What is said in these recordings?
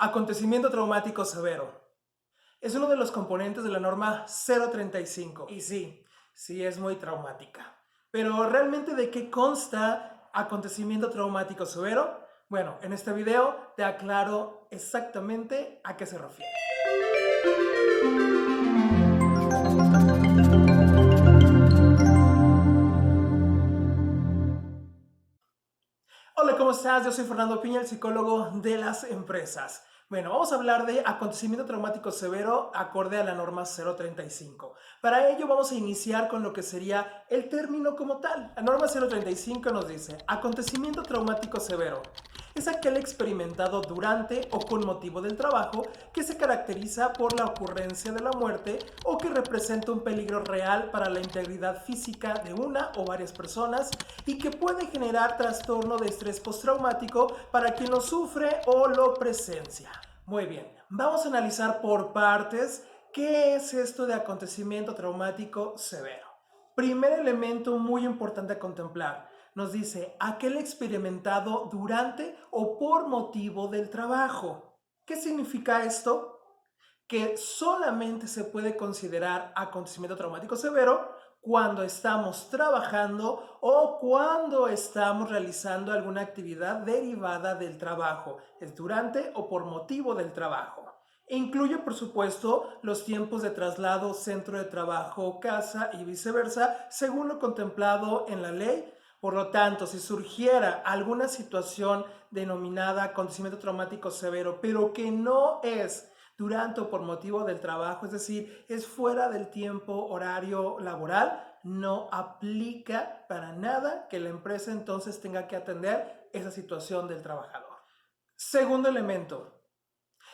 Acontecimiento traumático severo. Es uno de los componentes de la norma 035 y sí es muy traumática. Pero ¿realmente de qué consta acontecimiento traumático severo? Bueno, en este video te aclaro exactamente a qué se refiere. Hola, ¿cómo estás? Yo soy Fernando Piña, el psicólogo de las empresas. Bueno, vamos a hablar de acontecimiento traumático severo acorde a la norma 035. Para ello vamos a iniciar con lo que sería el término como tal. La norma 035 nos dice, acontecimiento traumático severo es aquel experimentado durante o con motivo del trabajo que se caracteriza por la ocurrencia de la muerte o que representa un peligro real para la integridad física de una o varias personas y que puede generar trastorno de estrés postraumático para quien lo sufre o lo presencia. Muy bien, vamos a analizar por partes qué es esto de acontecimiento traumático severo. Primer elemento muy importante a contemplar. Nos dice aquel experimentado durante o por motivo del trabajo. ¿Qué significa esto? Que solamente se puede considerar acontecimiento traumático severo cuando estamos trabajando o cuando estamos realizando alguna actividad derivada del trabajo. Es durante o por motivo del trabajo. E incluye, por supuesto, los tiempos de traslado, centro de trabajo, casa y viceversa, según lo contemplado en la ley. Por lo tanto, si surgiera alguna situación denominada acontecimiento traumático severo, pero que no es durante o por motivo del trabajo, es decir, es fuera del tiempo horario laboral, no aplica para nada que la empresa entonces tenga que atender esa situación del trabajador. Segundo elemento,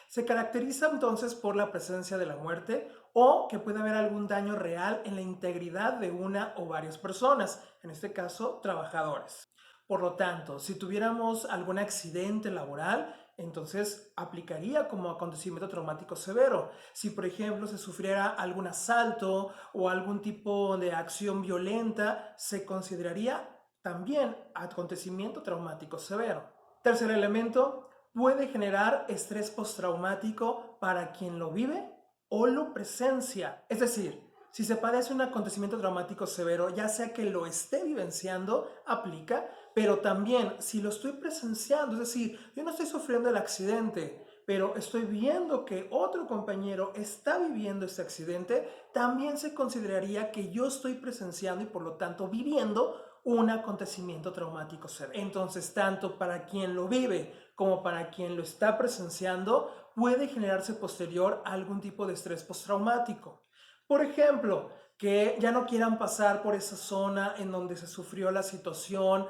se caracteriza entonces por la presencia de la muerte o que puede haber algún daño real en la integridad de una o varias personas, en este caso trabajadores. Por lo tanto, si tuviéramos algún accidente laboral, entonces aplicaría como acontecimiento traumático severo. Si, por ejemplo, se sufriera algún asalto o algún tipo de acción violenta, se consideraría también acontecimiento traumático severo. Tercer elemento, puede generar estrés postraumático para quien lo vive o lo presencia. Es decir, si se padece un acontecimiento traumático severo, ya sea que lo esté vivenciando, aplica, pero también si lo estoy presenciando, es decir, yo no estoy sufriendo el accidente, pero estoy viendo que otro compañero está viviendo este accidente, también se consideraría que yo estoy presenciando y por lo tanto viviendo un acontecimiento traumático severo. Entonces, tanto para quien lo vive como para quien lo está presenciando, puede generarse posterior a algún tipo de estrés postraumático. Por ejemplo, que ya no quieran pasar por esa zona en donde se sufrió la situación,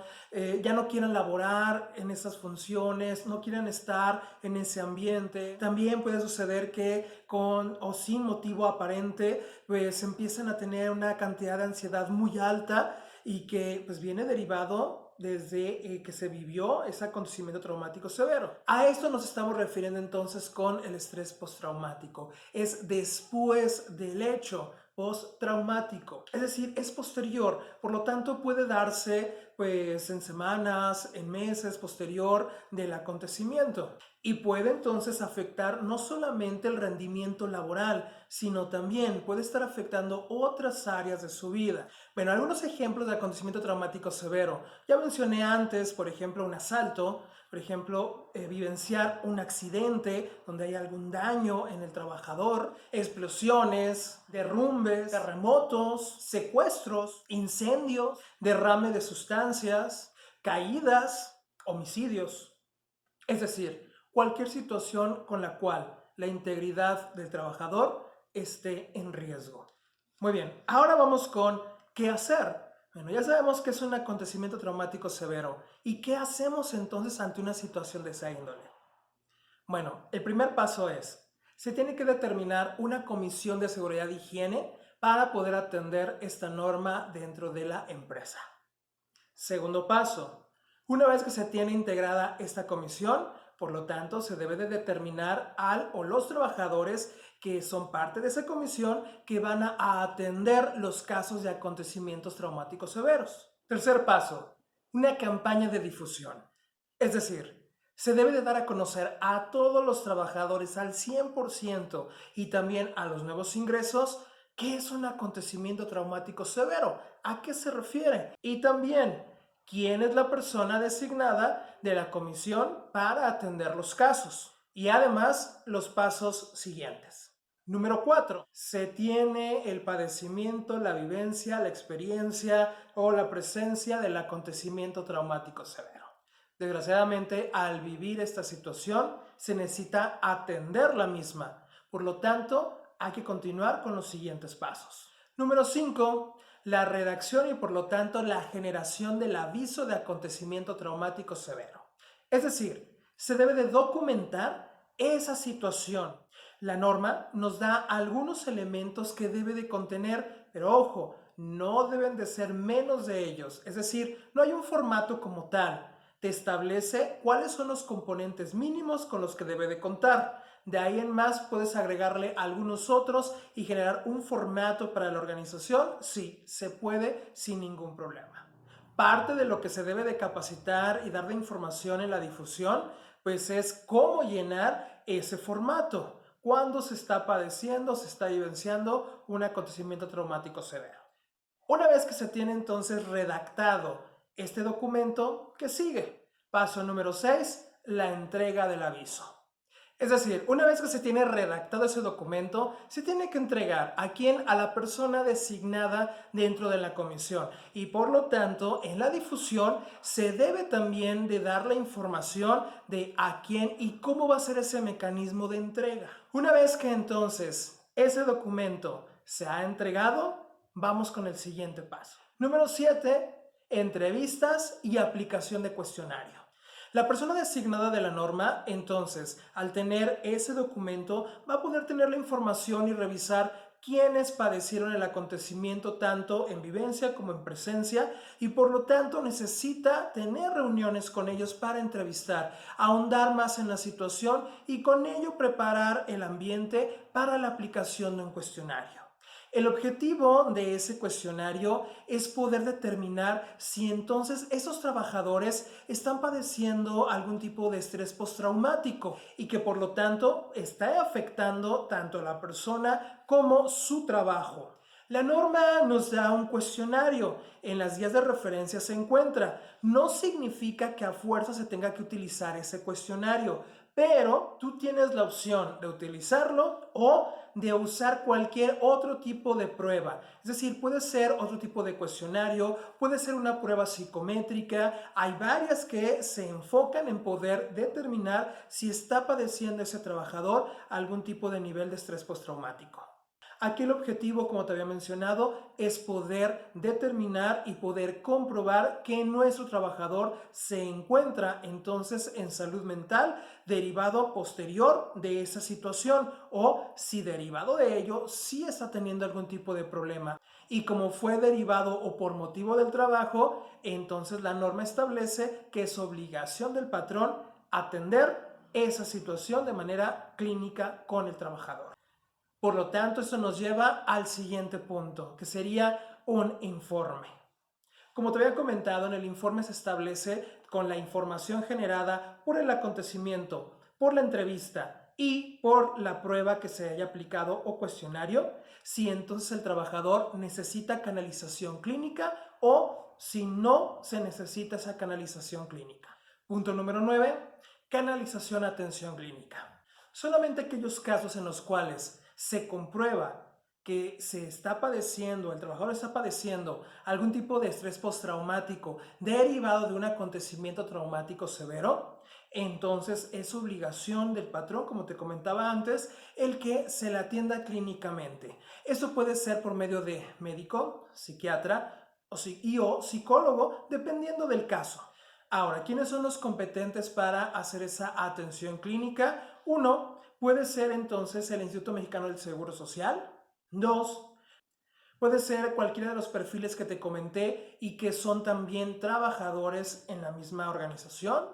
ya no quieran laborar en esas funciones, no quieran estar en ese ambiente. También puede suceder que con o sin motivo aparente, pues empiecen a tener una cantidad de ansiedad muy alta y que pues viene derivado desde que se vivió ese acontecimiento traumático severo. A esto nos estamos refiriendo entonces con el estrés postraumático. Es después del hecho postraumático, es decir, es posterior, por lo tanto puede darse pues en semanas, en meses posterior del acontecimiento y puede entonces afectar no solamente el rendimiento laboral, sino también puede estar afectando otras áreas de su vida. Bueno, algunos ejemplos de acontecimiento traumático severo. Ya mencioné antes, por ejemplo, un asalto, por ejemplo, vivenciar un accidente donde hay algún daño en el trabajador, explosiones, derrumbes, terremotos, secuestros, incendios, derrame de sustancias, caídas, homicidios. Es decir, cualquier situación con la cual la integridad del trabajador esté en riesgo. Muy bien, ahora vamos con ¿qué hacer? Bueno, ya sabemos que es un acontecimiento traumático severo. ¿Y qué hacemos entonces ante una situación de esa índole? Bueno, el primer paso es, se tiene que determinar una comisión de seguridad e higiene para poder atender esta norma dentro de la empresa. Segundo paso, una vez que se tiene integrada esta comisión, por lo tanto, se debe de determinar al o los trabajadores que son parte de esa comisión que van a atender los casos de acontecimientos traumáticos severos. Tercer paso, una campaña de difusión. Es decir, Se debe de dar a conocer a todos los trabajadores al 100% y también a los nuevos ingresos qué es un acontecimiento traumático severo, a qué se refiere y también quién es la persona designada de la comisión para atender los casos y además los pasos siguientes. Número 4. Se tiene el padecimiento, la vivencia, la experiencia o la presencia del acontecimiento traumático severo. Desgraciadamente, al vivir esta situación, se necesita atender la misma. Por lo tanto, hay que continuar con los siguientes pasos. Número 5. La redacción y por lo tanto la generación del aviso de acontecimiento traumático severo. Es decir, se debe de documentar esa situación. La norma nos da algunos elementos que debe de contener, pero ojo, no deben de ser menos de ellos. Es decir, no hay un formato como tal. Te establece cuáles son los componentes mínimos con los que debe de contar. De ahí en más puedes agregarle algunos otros y generar un formato para la organización. Sí, se puede sin ningún problema. Parte de lo que se debe de capacitar y dar de información en la difusión, pues es cómo llenar ese formato cuando se está padeciendo, se está vivenciando un acontecimiento traumático severo. Una vez que se tiene entonces redactado este documento, ¿qué sigue? Paso número 6, la entrega del aviso. Es decir, una vez que se tiene redactado ese documento, se tiene que entregar a quién, a la persona designada dentro de la comisión. Y por lo tanto, en la difusión se debe también de dar la información de a quién y cómo va a ser ese mecanismo de entrega. Una vez que entonces ese documento se ha entregado, vamos con el siguiente paso. Número 7, entrevistas y aplicación de cuestionario. La persona designada de la norma, entonces, al tener ese documento, va a poder tener la información y revisar quiénes padecieron el acontecimiento tanto en vivencia como en presencia y por lo tanto necesita tener reuniones con ellos para entrevistar, ahondar más en la situación y con ello preparar el ambiente para la aplicación de un cuestionario. El objetivo de ese cuestionario es poder determinar si entonces esos trabajadores están padeciendo algún tipo de estrés postraumático y que por lo tanto está afectando tanto a la persona como su trabajo. La norma nos da un cuestionario, en las guías de referencia se encuentra. No significa que a fuerza se tenga que utilizar ese cuestionario, pero tú tienes la opción de utilizarlo o de usar cualquier otro tipo de prueba. Es decir, puede ser otro tipo de cuestionario, puede ser una prueba psicométrica. Hay varias que se enfocan en poder determinar si está padeciendo ese trabajador algún tipo de nivel de estrés postraumático. Aquí el objetivo, como te había mencionado, es poder determinar y poder comprobar que nuestro trabajador se encuentra entonces en salud mental derivado posterior de esa situación o si derivado de ello sí está teniendo algún tipo de problema. Y como fue derivado o por motivo del trabajo, entonces la norma establece que es obligación del patrón atender esa situación de manera clínica con el trabajador. Por lo tanto, eso nos lleva al siguiente punto, que sería un informe. Como te había comentado, en el informe se establece con la información generada por el acontecimiento, por la entrevista y por la prueba que se haya aplicado o cuestionario, si entonces el trabajador necesita canalización clínica o si no se necesita esa canalización clínica. Punto número 9, canalización a atención clínica. Solamente aquellos casos en los cuales se comprueba que se está padeciendo, el trabajador está padeciendo algún tipo de estrés postraumático derivado de un acontecimiento traumático severo, entonces es obligación del patrón, como te comentaba antes, el que se le atienda clínicamente. Eso puede ser por medio de médico, psiquiatra o psicólogo, dependiendo del caso. Ahora, ¿quiénes son los competentes para hacer esa atención clínica? Uno, puede ser entonces el Instituto Mexicano del Seguro Social. Dos, puede ser cualquiera de los perfiles que te comenté y que son también trabajadores en la misma organización.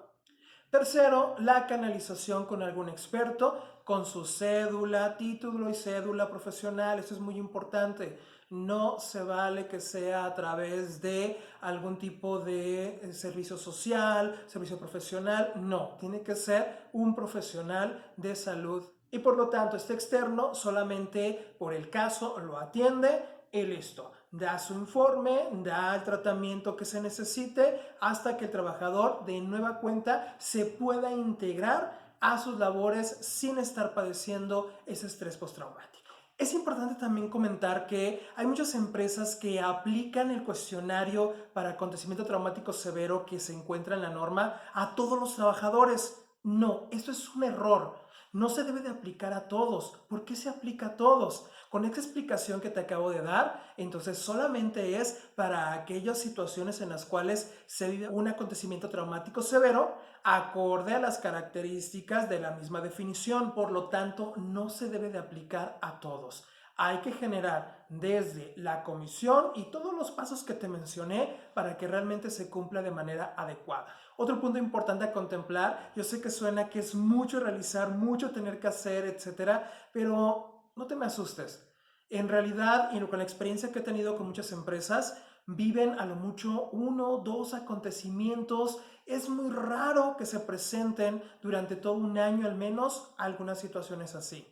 Tercero, la canalización con algún experto, con su cédula, título y cédula profesional. Esto es muy importante. No se vale que sea a través de algún tipo de servicio social, servicio profesional. No, tiene que ser un profesional de salud. Y por lo tanto, este externo solamente por el caso lo atiende y listo. Da su informe, da el tratamiento que se necesite hasta que el trabajador de nueva cuenta se pueda integrar a sus labores sin estar padeciendo ese estrés postraumático. Es importante también comentar que hay muchas empresas que aplican el cuestionario para acontecimiento traumático severo que se encuentra en la norma a todos los trabajadores. No, esto es un error. No se debe de aplicar a todos. ¿Por qué se aplica a todos? Con esta explicación que te acabo de dar, entonces solamente es para aquellas situaciones en las cuales se vive un acontecimiento traumático severo acorde a las características de la misma definición. Por lo tanto, no se debe de aplicar a todos. Hay que generar desde la comisión y todos los pasos que te mencioné para que realmente se cumpla de manera adecuada. Otro punto importante a contemplar, yo sé que suena que es mucho realizar, mucho tener que hacer, etcétera, pero no te me asustes. En realidad, y con la experiencia que he tenido con muchas empresas, viven a lo mucho uno, dos acontecimientos. Es muy raro que se presenten durante todo un año al menos algunas situaciones así.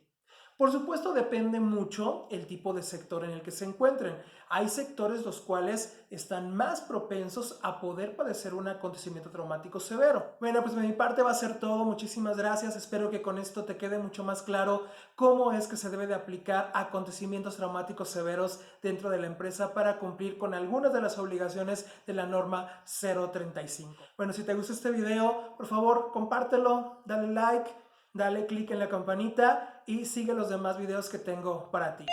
Por supuesto, depende mucho el tipo de sector en el que se encuentren. Hay sectores los cuales están más propensos a poder padecer un acontecimiento traumático severo. Bueno, pues de mi parte va a ser todo. Muchísimas gracias. Espero que con esto te quede mucho más claro cómo es que se debe de aplicar acontecimientos traumáticos severos dentro de la empresa para cumplir con algunas de las obligaciones de la norma 035. Bueno, si te gustó este video, por favor, compártelo, dale like, dale click en la campanita y sigue los demás videos que tengo para ti.